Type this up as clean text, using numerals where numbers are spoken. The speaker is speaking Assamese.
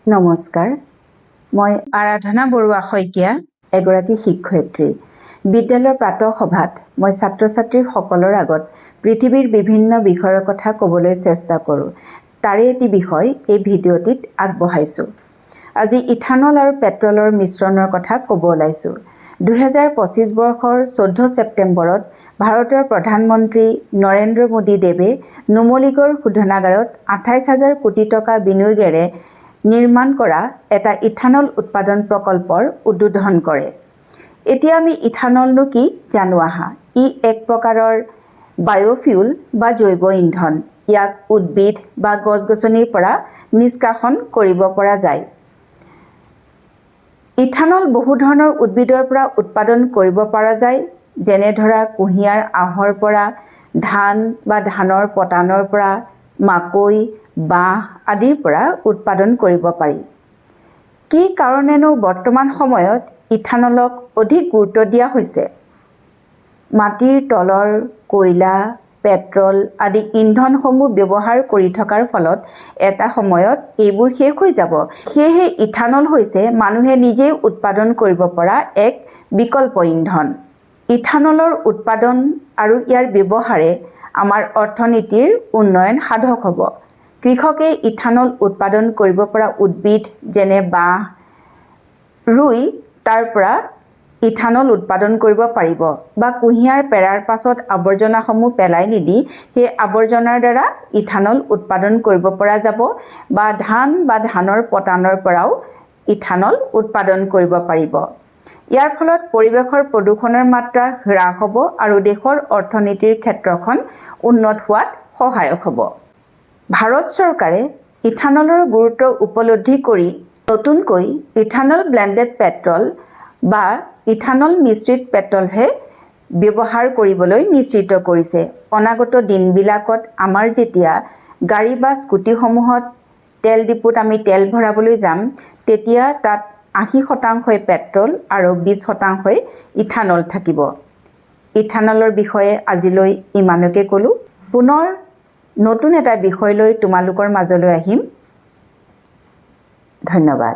নমস্কাৰ, মই আৰাধনা বৰুৱা শইকীয়া, এগৰাকী শিক্ষয়িত্ৰী। বিদ্যালয়ৰ প্ৰাতঃ সভাত মই ছাত্ৰ ছাত্ৰীসকলৰ আগত পৃথিৱীৰ বিভিন্ন বিষয়ৰ কথা ক'বলৈ চেষ্টা কৰোঁ। তাৰে এটি বিষয় এই ভিডিঅ'টিত আগবঢ়াইছোঁ। আজি ইথানল আৰু পেট্ৰলৰ মিশ্ৰণৰ কথা ক'ব ওলাইছোঁ। 2025 বৰ্ষৰ 14 ছেপ্টেম্বৰত ভাৰতৰ প্ৰধানমন্ত্ৰী নৰেন্দ্ৰ মোদী দেৱে নুমলীগড় শোধনাগাৰত 28,000 কোটি টকা বিনিয়োগেৰে নিৰ্মাণ কৰা এটা ইথানল উৎপাদন প্ৰকল্পৰ উদ্বোধন কৰে। এতিয়া আমি ইথানলনো কি জানো আহা। ই এক প্ৰকাৰৰ বায়'ফিউল বা জৈৱ ইন্ধন। ইয়াক উদ্ভিদ বা গছ-গছনিৰ পৰা নিষ্কাশন কৰিব পৰা যায়। ইথানল বহু ধৰণৰ উদ্ভিদৰ পৰা উৎপাদন কৰিব পৰা যায়, যেনে ধৰা কুঁহিয়াৰ আহৰ পৰা, ধান বা ধানৰ পতানৰ পৰা, মাকৈ, বাঁহ আদিৰ পৰা উৎপাদন কৰিব পাৰি। কি কাৰণেনো বৰ্তমান সময়ত ইথানলক অধিক গুৰুত্ব দিয়া হৈছে? মাটিৰ তলৰ কয়লা, পেট্ৰল আদি ইন্ধনসমূহ ব্যৱহাৰ কৰি থকাৰ ফলত এটা সময়ত এইবোৰ শেষ হৈ যাব। সেয়েহে ইথানল হৈছে মানুহে নিজেই উৎপাদন কৰিব পৰা এক বিকল্প ইন্ধন। ইথানলৰ উৎপাদন আৰু ইয়াৰ ব্যৱহাৰে আমাৰ অৰ্থনীতিৰ উন্নয়ন সাধক হ'ব। কৃষকে ইথানল উৎপাদন কৰিব পৰা উদ্ভিদ যেনে বাঁহ ৰুই তাৰ পৰা ইথানল উৎপাদন কৰিব পাৰিব, বা কুঁহিয়াৰ পেৰাৰ পাছত আৱৰ্জনাসমূহ পেলাই নিদি সেই আৱৰ্জনাৰ দ্বাৰা ইথানল উৎপাদন কৰিব পৰা যাব, বা ধান বা ধানৰ পতানৰ পৰাও ইথানল উৎপাদন কৰিব পাৰিব। ইয়াৰ ফলত পৰিৱেশৰ প্ৰদূষণৰ মাত্ৰা হ্ৰাস হ'ব আৰু দেশৰ অৰ্থনীতিৰ ক্ষেত্ৰখন উন্নত হোৱাত সহায়ক হ'ব। ভাৰত চৰকাৰে ইথানলৰ গুৰুত্ব উপলব্ধি কৰি নতুনকৈ ইথানল ব্লেণ্ডেড পেট্ৰল বা ইথানল মিশ্ৰিত পেট্ৰলহে ব্যৱহাৰ কৰিবলৈ নিশ্চিত কৰিছে। অনাগত দিনবিলাকত আমাৰ যেতিয়া গাড়ী বা স্কুটিসমূহত তেল ডিপুত আমি তেল ভৰাবলৈ যাম, তেতিয়া তাত 80% পেট্ৰল আৰু 20% ইথানল থাকিব। ইথানলৰ বিষয়ে আজিলৈ ইমানকে ক'লোঁ। পুনৰ নতুন এটা বিষয় লৈ তোমালোকৰ মাজলৈ আহিম। ধন্যবাদ।